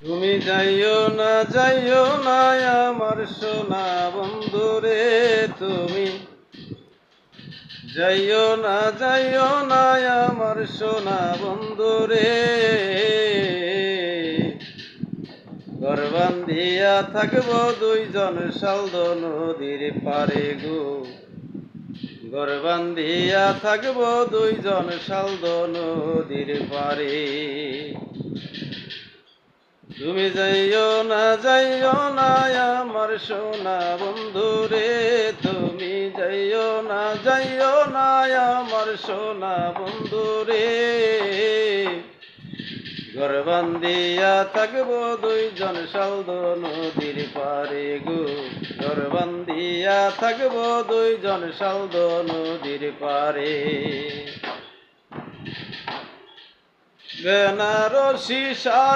তুমি যাইও না আমার সোনা বন্ধুরে, তুমি যাইও না আমার সোনা বন্ধুরে। ঘর বান্ধিয়া থাকবো দুইজন শালদ নদীর পারে গো, ঘর বান্ধিয়া থাকবো দুইজন শালদ নদীর পারে। তুমি যাইও না আমার সোনা বন্ধুরে, তুমি যাইও না আমার সোনা বন্ধুরে। ঘর বান্ধিয়া থাকবো দুইজন শালদ নদীর পারে গো, ঘর বান্ধিয়া থাকবো দুইজন শালদ নদীর পারে। বেনারসি শাড়ি